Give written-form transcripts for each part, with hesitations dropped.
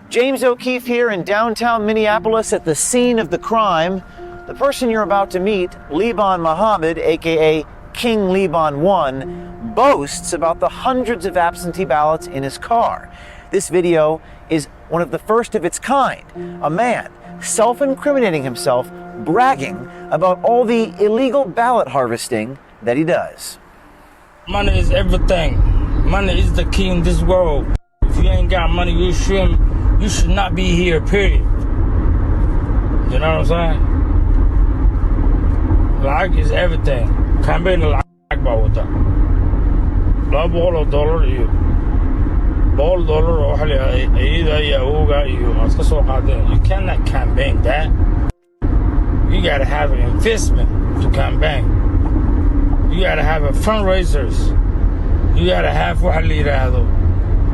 James O'Keefe here in downtown Minneapolis at the scene of the crime. The person you're about to meet, Liban Mohammed, aka King Liban 1, boasts about the hundreds of absentee ballots in his car. This video is one of the first of its kind. A man self-incriminating himself, bragging about all the illegal ballot harvesting that he does. Money is everything. Money is the key in this world. If you ain't got money, you should not be here, period. You know what I'm saying? Lacag is everything. Campaign lacag baa wata. $200 iyo $100 oo waxa la ayada iyo awooga iyo aska soo qaadeen. You cannot campaign that. You gotta have an investment to campaign. You gotta have a fundraisers. You gotta have waxa la yiraahdo.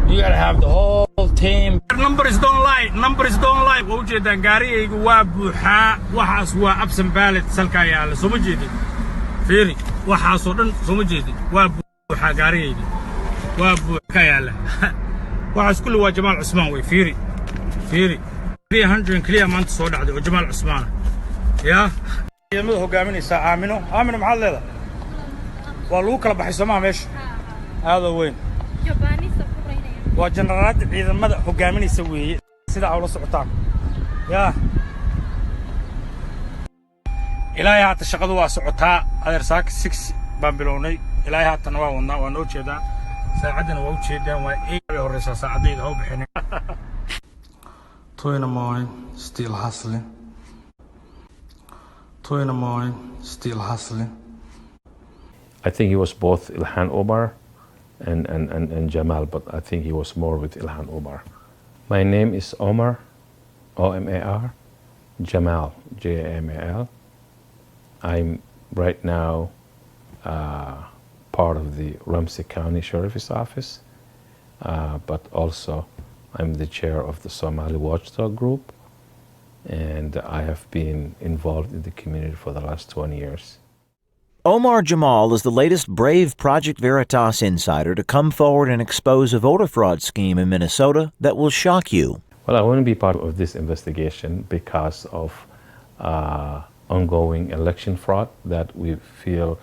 You gotta have the whole team. Numbers don't lie. Numbers don't lie. Wajida gaariyaygu waa buuxaa. Waxaas waa absent ballot salka yaala. Soo ma jeedin. Fiiri, waxaas oo dhan soo ma jeedin. Waa buuxaa gaariyaygu. Waa buuxaa yaala. Waxaas kullu waa Jamaal Cusmaan way. Fiiri. 300 kaliya maanta soo dhacday oo Jamaal Cusmaan. Ya. Ciidamada hogaaminaysa Aamino maxaad leedahay? Waa lagu kala baxay Soomaa meesha. Aad weyn. waa jeneraal ciidamada hogaaminaysa weeye sida ay la socotaan yaa ilaahay haata shaqadu waa socotaa adeer saak 6 baan bilownay ilaahay haatana waa wadnaa waa noo jeedaa saacadana waa u jeedaan waa ay horeysa saacadayda oo bixinay 2 in the morning still hustling 2 in the morning still hustling. I think he was both Ilhan Omar and Jamal, but I think he was more with Ilhan Omar. My name is Omar, O-M-A-R, Jamal, J-A-M-A-L. I'm right now part of the Ramsey County Sheriff's Office, but also I'm the chair of the Somali Watchdog Group, and I have been involved in the community for the last 20 years. Omar Jamal is the latest brave Project Veritas insider to come forward and expose a voter fraud scheme in Minnesota that will shock you. Well, I want to be part of this investigation because of ongoing election fraud that we feel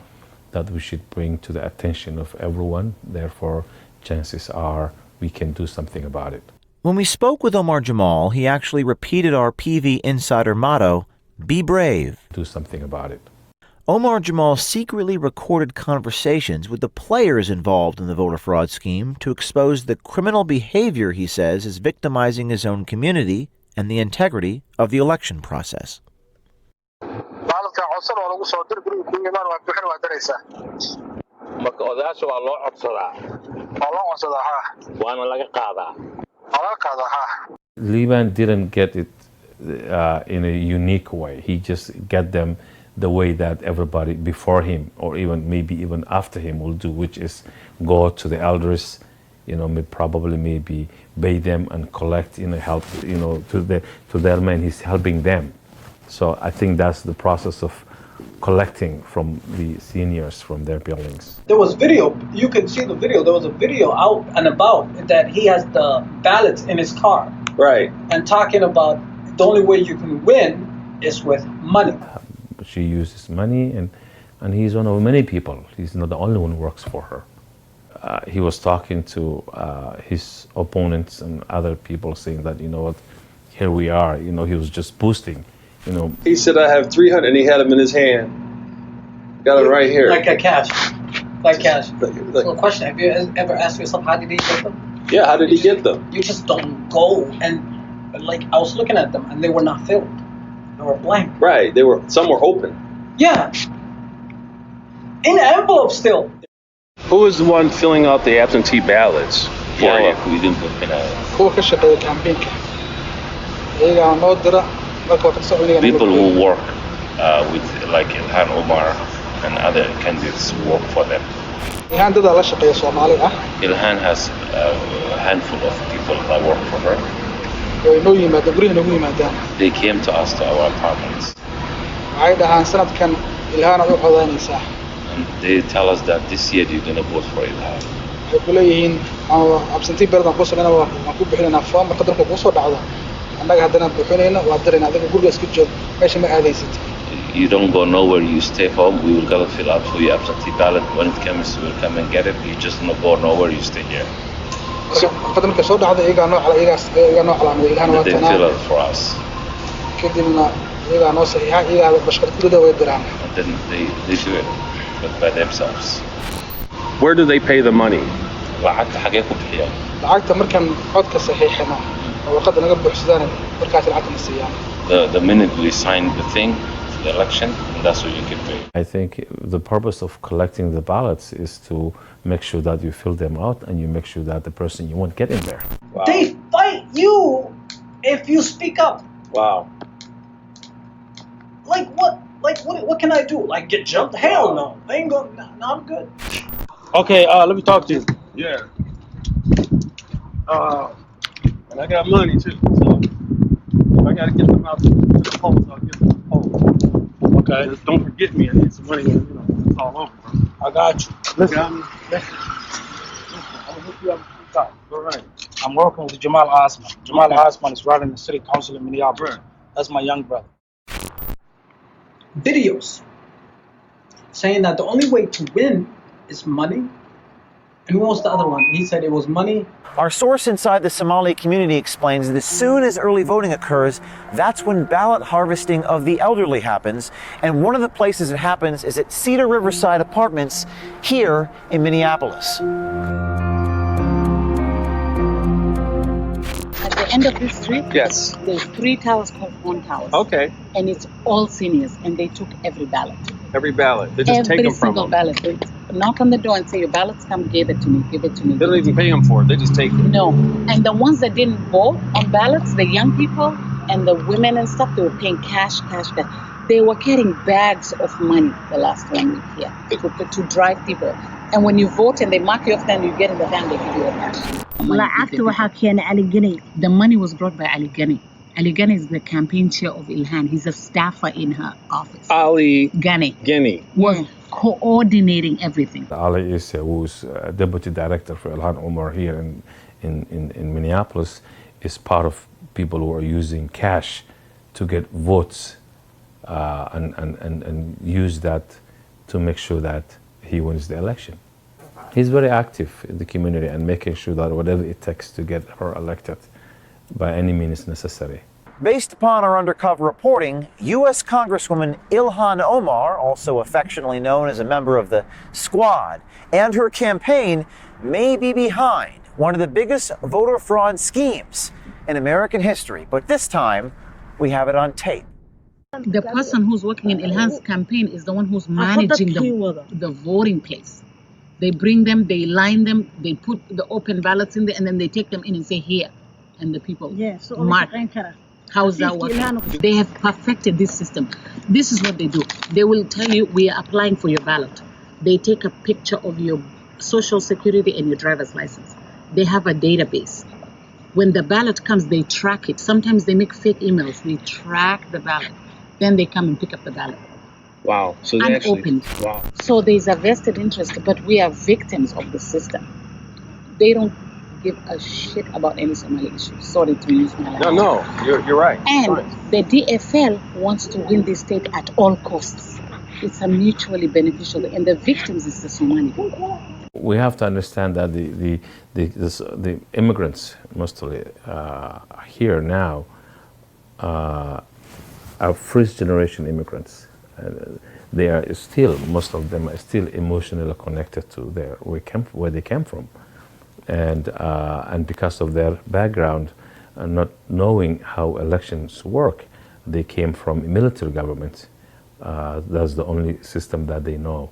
that we should bring to the attention of everyone. Therefore, chances are we can do something about it. When we spoke with Omar Jamal, he actually repeated our PV insider motto, be brave. Do something about it. Omar Jamal secretly recorded conversations with the players involved in the voter fraud scheme to expose the criminal behavior he says is victimizing his own community and the integrity of the election process. Liban didn't get it in a unique way. He just got them the way that everybody before him or maybe even after him will do, which is go to the elders, probably maybe pay them and collect, help, to their men. He's helping them. So I think that's the process of collecting from the seniors from their buildings. There was video, you can see the video, there was a video out and about that he has the ballots in his car. Right. And talking about the only way you can win is with money. She uses money, and he's one of many people. He's not the only one who works for her. He was talking to his opponents and other people saying that, here we are. He was just boosting, He said, I have 300, and he had them in his hand. Got it right here. Like a cash. Like cash. Well, question, have you ever asked yourself, how did he get them? Yeah, how did he get them? You just don't go and, I was looking at them, and they were not filled. They were blank. Right, some were open. Yeah. In envelope still. Who was the one filling out the absentee ballots for you? People who work with Ilhan Omar and other candidates work for them. Ilhan has a handful of people that work for her. They came to us to our apartments. And they tell us that this year you're going to vote for Ilhan. waxay ku leeyihiin absentee ballot aan ku sameynaa waan ku bixinaynaa form marka dalka ku soo dhacdo annaga haddana buuxinayna waa dirayna adiga guriga iska joog meesha ma aadaysid. You don't go nowhere, you stay home. We will go fill out for your absentee ballot. When it comes, we'll come and get it. You just not go nowhere, you stay here. Marka marka soo dhacdo iyagaa noo calaamada ilaahna waa They fill out for us. kadibna iyagaa noo saxiixa iyagaa bashqad kulida way diraan. And then they do it, but by themselves. Where do they pay the money? lacagta xagee ku bixiyaan? lacagta markaan codka saxiixino oo warqadda naga buuxsadaan markaas lacagta na siiyaan. The minute we sign the thing, the election, and that's what you can pay. I think the purpose of collecting the ballots is to make sure that you fill them out and you make sure that the person you want get in there. Wow. They fight you if you speak up. Wow. Like what? Like what can I do? Like get jumped? Hell no. I ain't going. No, I'm good. Okay, let me talk to you. Yeah. And I got money too, so if I gotta get them out to the polls, I'll get them to the polls. Okay, Just don't forget me. I need some money. It's all over, bro. I got you. Listen, Got me? I'm gonna hook you up with 3 times. All right. I'm working with Jamal Osman. Jamal Osman is running the city council in Minneapolis. Right. That's my young brother. Videos saying that the only way to win is money. And what was the other one? He said it was money. Our source inside the Somali community explains that as soon as early voting occurs, that's when ballot harvesting of the elderly happens. And one of the places it happens is at Cedar Riverside Apartments here in Minneapolis. At the end of this street, Yes. there's 3 towers called Horn Towers. Okay. And it's all seniors, and they took every ballot. Every ballot. They just take Every them from single them. ballot. They knock on the door and say, your ballots come, give it to me, give it to me. They don't even pay them for it. They just take it. No. And the ones that didn't vote on ballots, the young people and the women and stuff, they were paying cash. They were carrying bags of money the last 1 week here to drive people. And when you vote and they mark you off, then you get in the van, they give you a cash. lacagta waxaa keenay Ali Gani. The money was brought by Ali Gani. Ali Gani is the campaign chair of Ilhan. He's a staffer in her office. Ali Gani Guinea. was coordinating everything. Ali is who's deputy director for Ilhan Omar here in Minneapolis, is part of people who are using cash to get votes and use that to make sure that he wins the election. He's very active in the community and making sure that whatever it takes to get her elected by any means necessary. Based upon our undercover reporting, U.S. Congresswoman Ilhan Omar, also affectionately known as a member of the Squad, and her campaign may be behind one of the biggest voter fraud schemes in American history. But this time, we have it on tape. The person who's working in Ilhan's campaign is the one who's managing the voting place. They bring them, they line them, they put the open ballots in there, and then they take them in and say, here. And the people mark. How's that working? They have perfected this system. This is what they do. They will tell you, we are applying for your ballot. They take a picture of your social security and your driver's license. They have a database. When the ballot comes, they track it. Sometimes they make fake emails. They track the ballot. Then they come and pick up the ballot. Wow. So they Unopened. actually. Wow. So there's a vested interest, but we are victims of the system. They don't give a shit about any Somali issue. Sorry to use my language. No, you're right. And the DFL wants to win this state at all costs. It's a mutually beneficial, and the victims is the Somali people. We have to understand that the immigrants, mostly here now, are first generation immigrants. They are still, most of them are still emotionally connected to where they came from. And because of their background, not knowing how elections work, they came from military government. That's the only system that they know.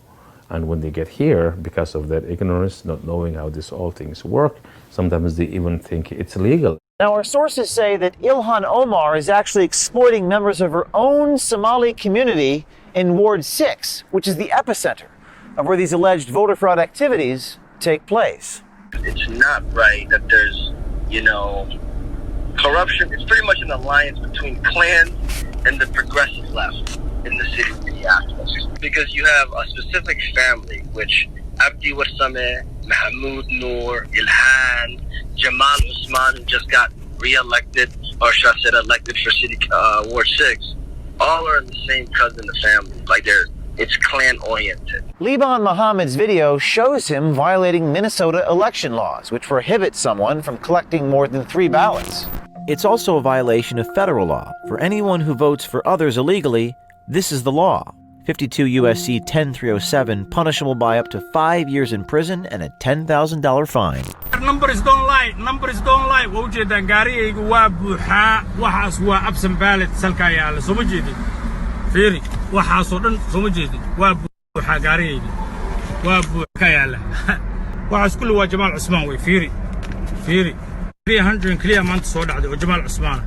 And when they get here, because of their ignorance, not knowing how all things work, sometimes they even think it's legal. Now, our sources say that Ilhan Omar is actually exploiting members of her own Somali community in Ward 6, which is the epicenter of where these alleged voter fraud activities take place. It's not right that there's, corruption. It's pretty much an alliance between clans and the progressive left in the city of Minneapolis. Because you have a specific family, which Abdi Warsame, Mahmoud Noor, Ilhan, Jamal Usman, who just got re-elected, or should I say elected for City Ward 6, all are in the same cousin of family. Like it's clan-oriented. Liban Mohammed's video shows him violating Minnesota election laws, which prohibit someone from collecting more than 3 ballots. It's also a violation of federal law. For anyone who votes for others illegally, this is the law. 52 U.S.C. 10307, punishable by up to 5 years in prison and a $10,000 fine. Numbers don't lie. Numbers don't lie. Waujeedan gaarigaygu waa buuxaa. Waxaas waa absent ballot salka yaala. Soo ma jeedin. Fiiri, waxaas oo dhan soo ma jeedin. Waa buuxaa gaarigayga. Waa buuxa yaala. Waxaas kullu waa Jamal Usman way. Fiiri. 300 clear maanta soo dhacday oo Jamal Usman.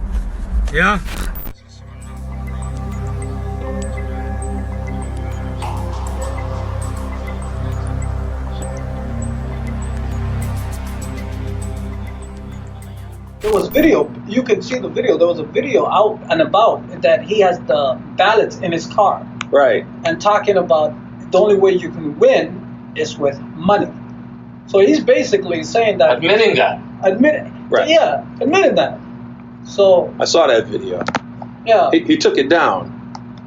Yeah. There was video. You can see the video. There was a video out and about that he has the ballots in his car. Right. And talking about the only way you can win is with money. So he's basically saying that. Admitting that. Right. Yeah, admitting that. So. I saw that video. Yeah. He took it down.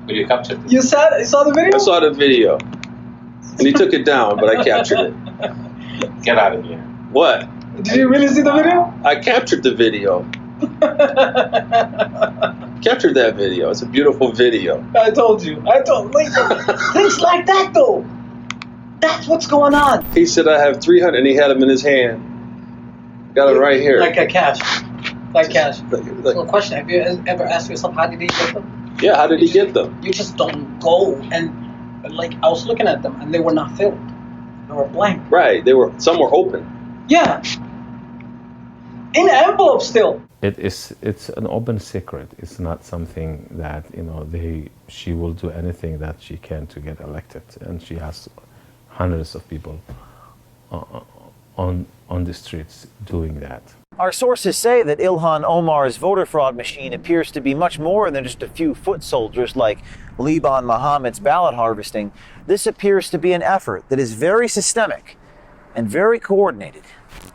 But you captured it. You saw the video? I saw the video. And he took it down, but I captured it. Get out of here. What? Did you really see the video? I captured the video. Captured that video. It's a beautiful video. I told you. Things like that, though. That's what's going on. He said, I have 300, and he had them in his hand. Got it right here. Like a cash. Like cash. Like, a question, have you ever asked yourself, how did he get them? Yeah, how did he get them? You just don't go and, like, I was looking at them, and they were not filled. They were blank. Right. Some were open. Yeah. In envelope still. It's an open secret. It's not something that she will do anything that she can to get elected, and she has hundreds of people on the streets doing that. Our sources say that Ilhan Omar's voter fraud machine appears to be much more than just a few foot soldiers like Liban Mohammed's ballot harvesting. This appears to be an effort that is very systemic and very coordinated.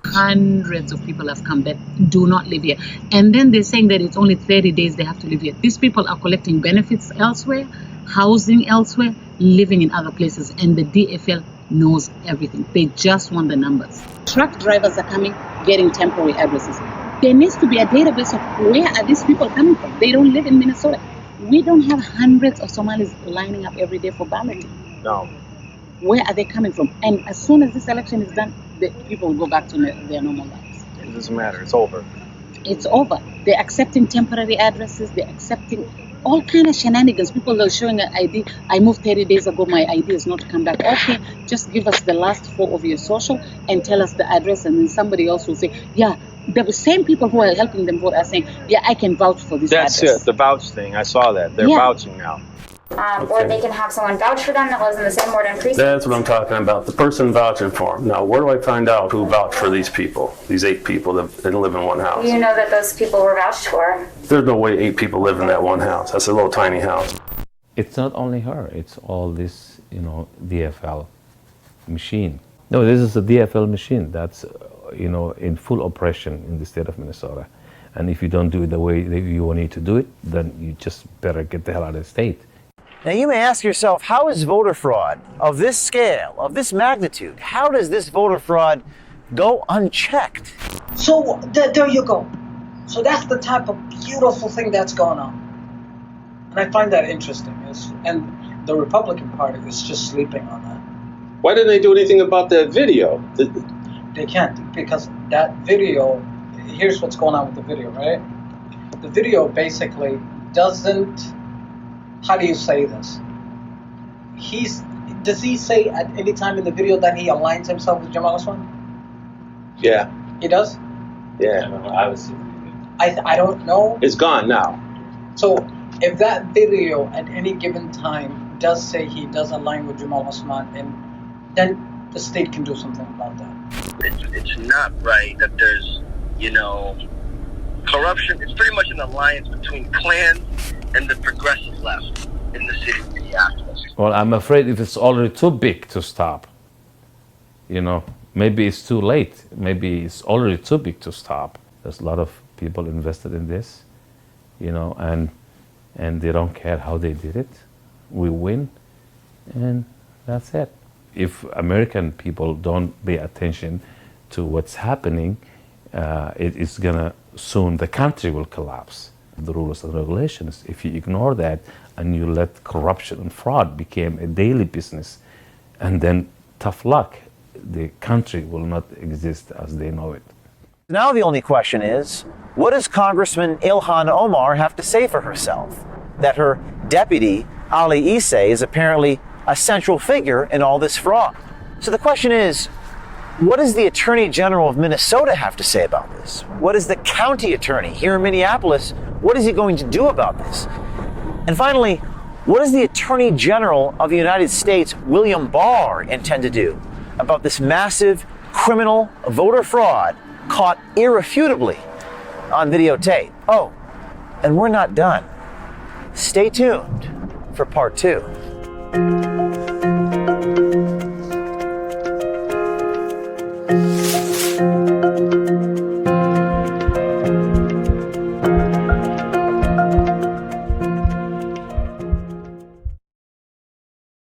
Hundreds of people have come that do not live here. And then they're saying that it's only 30 days they have to live here. These people are collecting benefits elsewhere, housing elsewhere, living in other places. And the DFL knows everything. They just want the numbers. Truck drivers are coming, getting temporary addresses. There needs to be a database of where are these people coming from. They don't live in Minnesota. We don't have hundreds of Somalis lining up every day for balloting. No. Where are they coming from? And as soon as this election is done, the people will go back to their normal lives. It doesn't matter. It's over. It's over. They're accepting temporary addresses. They're accepting all kind of shenanigans. People are showing an ID. I moved 30 days ago. My ID is not come back. Okay, just give us the last 4 of your social and tell us the address. And then somebody else will say, yeah, the same people who are helping them vote are saying, yeah, I can vouch for this address. That's it. The vouch thing. I saw that. They're vouching now. Or they can have someone vouch for them that lives in the same ward and precinct. That's what I'm talking about. The person vouching for them. Now, where do I find out who vouched for these people? These 8 people that didn't live in one house. You know that those people were vouched for. There's no way 8 people live in that one house. That's a little tiny house. It's not only her. It's all this, DFL machine. No, this is a DFL machine that's, in full operation in the state of Minnesota. And if you don't do it the way that you need to do it, then you just better get the hell out of the state. Now you may ask yourself, how is voter fraud of this scale, of this magnitude, how does this voter fraud go unchecked? So there you go. So that's the type of beautiful thing that's going on. And I find that interesting. And the Republican Party is just sleeping on that. Why didn't they do anything about that video? They can't, because that video, here's what's going on with the video, right? The video basically doesn't, how do you say this? Does he say at any time in the video that he aligns himself with Jamal Usman? Yeah. He does? Yeah. I don't know. It's gone now. So if that video at any given time does say he does align with Jamal Usman, and then the state can do something about that. It's not right that there's, corruption. It's pretty much an alliance between clans and the progressive left in the city of Minneapolis. Well, I'm afraid if it's already too big to stop, maybe it's too late. Maybe it's already too big to stop. There's a lot of people invested in this, you know, and they don't care how they did it. We win, and that's it. If American people don't pay attention to what's happening, it is gonna soon, the country will collapse. The rules and regulations, if you ignore that and you let corruption and fraud become a daily business, and then tough luck, the country will not exist as they know it. Now the only question is, what does Congressman Ilhan Omar have to say for herself? That her deputy, Ali Issei, is apparently a central figure in all this fraud. So the question is, what does the Attorney General of Minnesota have to say about this? What is the county attorney here in Minneapolis? What is he going to do about this? And finally, what does the Attorney General of the United States, William Barr, intend to do about this massive criminal voter fraud caught irrefutably on videotape? Oh, and we're not done. Stay tuned for part 2.